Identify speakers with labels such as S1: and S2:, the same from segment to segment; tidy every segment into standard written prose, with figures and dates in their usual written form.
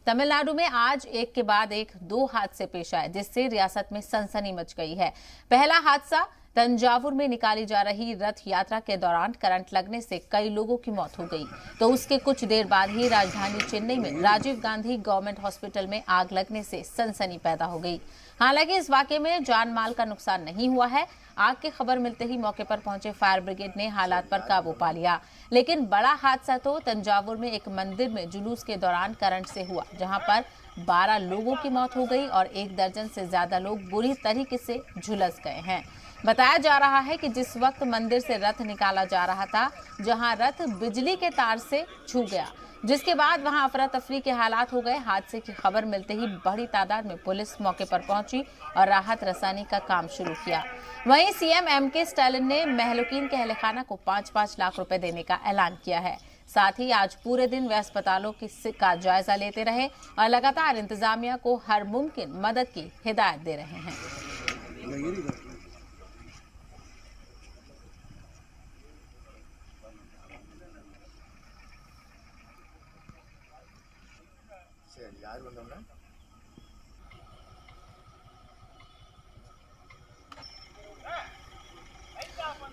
S1: तमिलनाडु में आज एक के बाद एक दो हादसे पेश आए जिससे रियासत में सनसनी मच गई है। पहला हादसा तंजावुर में निकाली जा रही रथ यात्रा के दौरान करंट लगने से कई लोगों की मौत हो गई, तो उसके कुछ देर बाद ही राजधानी चेन्नई में राजीव गांधी गवर्नमेंट हॉस्पिटल में आग लगने से सनसनी पैदा हो गई। हालांकि इस वाकये में जान माल का नुकसान नहीं हुआ है। आग की खबर मिलते ही मौके पर पहुंचे फायर ब्रिगेड ने हालात पर काबू पा लिया। लेकिन बड़ा हादसा तो तंजावुर में एक मंदिर में जुलूस के दौरान करंट से हुआ, जहां पर 12 लोगों की मौत हो गई और 1 दर्जन से ज्यादा लोग बुरी तरीके से झुलस गए हैं। बताया जा रहा है कि जिस वक्त मंदिर से रथ निकाला जा रहा था, जहां रथ बिजली के तार से छू गया, जिसके बाद वहां अफरा तफरी के हालात हो गए। हादसे की खबर मिलते ही बड़ी तादाद में पुलिस मौके पर पहुंची और राहत रसानी का काम शुरू किया। वहीं सीएम एमके स्टालिन ने महलुकीन के अहलखाना को 5-5 लाख रुपए देने का ऐलान किया है। साथ ही आज पूरे दिन वे अस्पतालों का जायजा लेते रहे और लगातार इंतजामिया को हर मुमकिन मदद की हिदायत दे रहे हैं।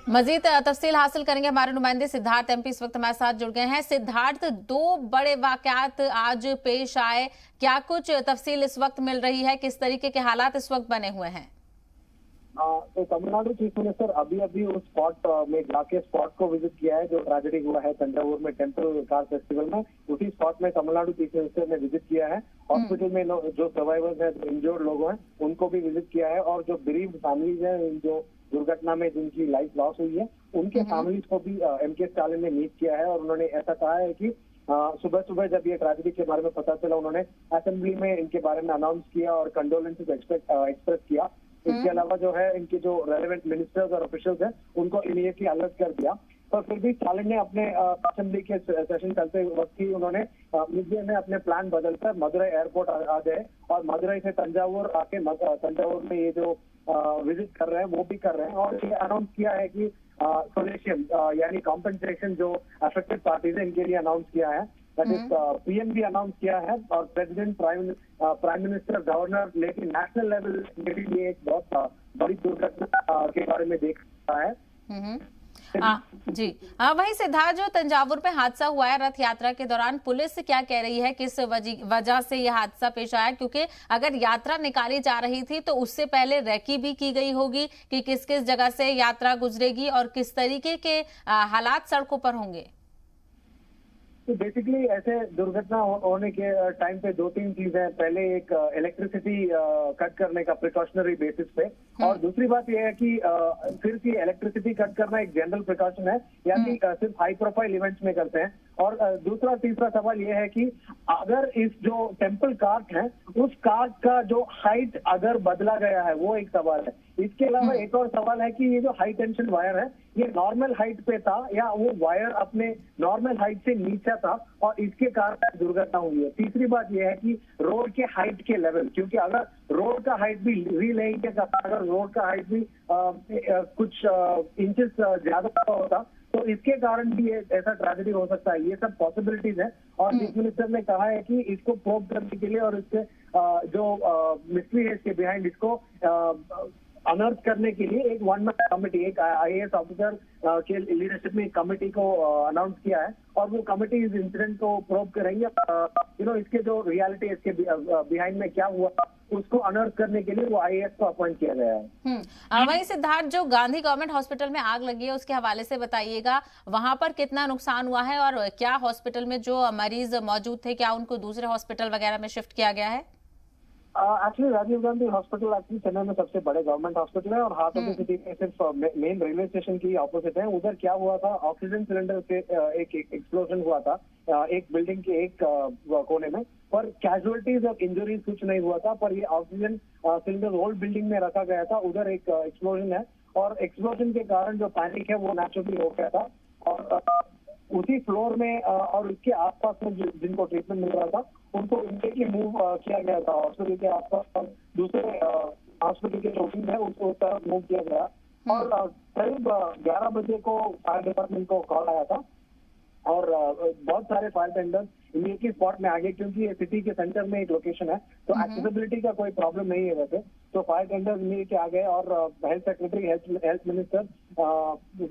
S1: मजीद तफसील हासिल करेंगे हमारे नुमाइंदे सिद्धार्थ एमपी इस वक्त हमारे साथ जुड़ गए हैं। सिद्धार्थ, 2 बड़े वाकयात आज पेश आए, क्या कुछ तफसील इस वक्त मिल रही है? किस तरीके के हालात इस वक्त बने हुए हैं?
S2: तो तमिलनाडु चीफ मिनिस्टर अभी उस स्पॉट में जाके स्पॉट को विजिट किया है जो ट्रेजेडी हुआ है तंजावुर में टेम्पल कार फेस्टिवल में। उसी स्पॉट में तमिलनाडु चीफ मिनिस्टर ने विजिट किया है। हॉस्पिटल में जो सर्वाइवर्स हैं, जो इंजर्ड लोग हैं, उनको भी विजिट किया है और जो गरीब फैमिलीज हैं, जो दुर्घटना में जिनकी लाइफ लॉस हुई है, उनके फैमिलीज को भी एमके स्टालिन ने मीट किया है। और उन्होंने ऐसा कहा है कि सुबह सुबह जब ये ट्रेजेडी के बारे में पता चला, उन्होंने असेंबली में इनके बारे में अनाउंस किया और कंडोलेंसेस एक्सप्रेस किया। इसके अलावा जो है इनके जो रेलेवेंट मिनिस्टर्स और ऑफिशियल्स हैं उनको इमीडिएटली अलर्ट कर दिया। पर फिर भी स्टालिन ने अपने असेंबली के सेशन चलते वक्त ही उन्होंने मीडिया में अपने प्लान बदलकर मदुरई एयरपोर्ट आ गए और मदुरई से तंजावुर आके तंजावुर में ये जो विजिट कर रहे हैं वो भी कर रहे हैं। और ये अनाउंस किया है कि सोल्यूशन यानी कॉम्पेंसेशन जो अफेक्टेड पार्टीज है इनके लिए अनाउंस किया है। दैट इज पीएम भी अनाउंस किया है और प्रेसिडेंट, प्राइम मिनिस्टर, गवर्नर, लेकिन नेशनल लेवल के लिए एक बहुत बड़ी दुर्घटना के बारे में देख रहा है।
S1: जी वहीं सिद्धार्थ, जो तंजावुर में हादसा हुआ है रथ यात्रा के दौरान, पुलिस क्या कह रही है, किस वजह से यह हादसा पेश आया? क्योंकि अगर यात्रा निकाली जा रही थी तो उससे पहले रेकी भी की गई होगी कि किस किस जगह से यात्रा गुजरेगी और किस तरीके के हालात सड़कों पर होंगे।
S2: तो बेसिकली ऐसे दुर्घटना होने के टाइम पे 2-3 चीजें, पहले एक इलेक्ट्रिसिटी कट करने का प्रिकॉशनरी बेसिस पे, और दूसरी बात यह है कि सिर्फ ये इलेक्ट्रिसिटी कट करना एक जनरल प्रिकॉशन है, यानी सिर्फ हाई प्रोफाइल इवेंट्स में करते हैं। और दूसरा तीसरा सवाल यह है कि अगर इस जो टेम्पल कार्ट है उस कार्ट का जो हाइट अगर बदला गया है वो एक सवाल है। इसके अलावा एक और सवाल है कि ये जो हाई टेंशन वायर है ये नॉर्मल हाइट पे था या वो वायर अपने नॉर्मल हाइट से नीचा था और इसके कारण दुर्घटना हुई है। तीसरी बात यह है कि रोड के हाइट के लेवल, क्योंकि अगर रोड का हाइट भी रीलेइंग के साथ अगर रोड का हाइट भी कुछ इंचेस ज्यादा होता तो इसके कारण भी ऐसा ट्रेजेडी हो सकता है। ये सब पॉसिबिलिटीज है और चीफ मिनिस्टर ने कहा है कि इसको प्रोब करने के लिए और इसके जो मिस्ट्री है इसके बिहाइंड, इसको अनर्थ करने के लिए एक 1 मैन कमेटी, एक आईएएस ऑफिसर के लीडरशिप में एक कमेटी को अनाउंस किया है और वो कमेटी इस इंसिडेंट को प्रोब करेंगे। इसके जो रियलिटी इसके बिहाइंड में क्या हुआ उसको अनर्थ करने के लिए वो आईएएस को अपॉइंट किया गया है।
S1: वहीं सिद्धार्थ, जो गांधी गवर्नमेंट हॉस्पिटल में आग लगी है उसके हवाले से बताइएगा, वहां पर कितना नुकसान हुआ है और क्या हॉस्पिटल में जो मरीज मौजूद थे क्या उनको दूसरे हॉस्पिटल वगैरह में शिफ्ट किया गया है?
S2: Actually Rajiv Gandhi hospital actually Chennai में सबसे बड़े गवर्नमेंट हॉस्पिटल है और हार्ट ऑफ द सिटी में सिर्फ मेन रेलवे स्टेशन की ऑपोजिट है। उधर क्या हुआ था, ऑक्सीजन सिलेंडर से एक एक्सप्लोजन हुआ था एक बिल्डिंग के एक कोने में, पर कैजुअलिटीज और इंजरीज कुछ नहीं हुआ था। पर ये ऑक्सीजन सिलेंडर होल बिल्डिंग में रखा गया था, उधर एक एक्सप्लोजन है और एक्सप्लोजन के कारण जो पैनिक है वो नेचुरली हो गया था। और उसी फ्लोर में और उसके आसपास में जिनको ट्रीटमेंट मिल रहा था उनको इमीडिएटली मूव किया गया था हॉस्पिटल के आसपास, दूसरे हॉस्पिटल के जो विंग है उसको उस तरफ मूव किया गया। और करीब 11 बजे को फायर डिपार्टमेंट को कॉल आया था और बहुत सारे फायर टेंडर्स इमीडिएटली स्पॉट में आ गए, क्योंकि ये सिटी के सेंटर में एक लोकेशन है, तो एक्सेसिबिलिटी का कोई प्रॉब्लम नहीं है वैसे। तो फायर टेंडर्स इमीडिएटली आ गए और हेल्थ सेक्रेटरी, हेल्थ मिनिस्टर,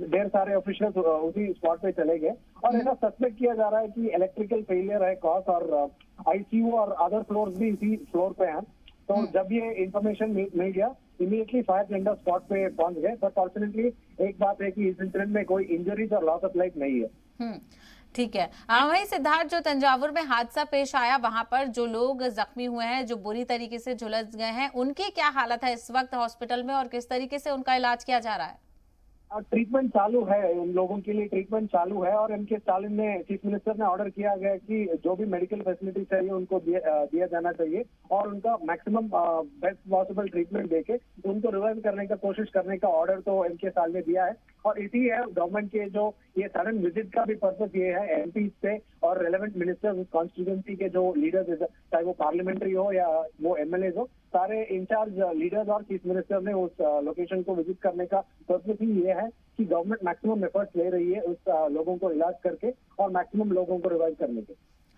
S2: ढेर सारे ऑफिशियल्स उसी स्पॉट पे चले गए। और ऐसा सस्पेक्ट किया जा रहा है कि इलेक्ट्रिकल फेलियर है कॉज, और आईसीयू और अदर फ्लोर्स भी इसी फ्लोर पे हैं। तो जब ये इंफॉर्मेशन मिल गया, इमीडिएटली फायर टेंडर स्पॉट पे पहुंच गए। बट फॉर्चुनेटली एक बात है कि इस इंसिडेंट में कोई इंजरीज और लॉस ऑफ लाइफ नहीं है।
S1: ठीक है। वहीं सिद्धार्थ, जो तंजावुर में हादसा पेश आया, वहां पर जो लोग जख्मी हुए हैं, जो बुरी तरीके से झुलस गए हैं, उनकी क्या हालत है इस वक्त हॉस्पिटल में और किस तरीके से उनका इलाज किया जा रहा है?
S2: ट्रीटमेंट चालू है, उन लोगों के लिए ट्रीटमेंट चालू है। और इनके स्टालिन ने, चीफ मिनिस्टर ने ऑर्डर किया गया कि जो भी मेडिकल फैसिलिटी चाहिए उनको दिया जाना चाहिए, और उनका मैक्सिमम बेस्ट पॉसिबल ट्रीटमेंट देके उनको रिवाइव करने का कोशिश करने का ऑर्डर तो इनके साल ने दिया है। और इसी है गवर्नमेंट के जो ये सडन विजिट का भी पर्पस ये है, एमपी से और रेलेवेंट मिनिस्टर्स उस कॉन्स्टिट्यूंसी के जो लीडर्स, चाहे वो पार्लियामेंट्री हो या वो एमएलए हो, सारे इंचार्ज लीडर्स और चीफ मिनिस्टर ने उस लोकेशन को विजिट करने का पर्पस ही ये है कि गवर्नमेंट मैक्सिमम एफर्ट्स ले रही है उस लोगों को इलाज करके और मैक्सिमम लोगों को रिवाइव करने के।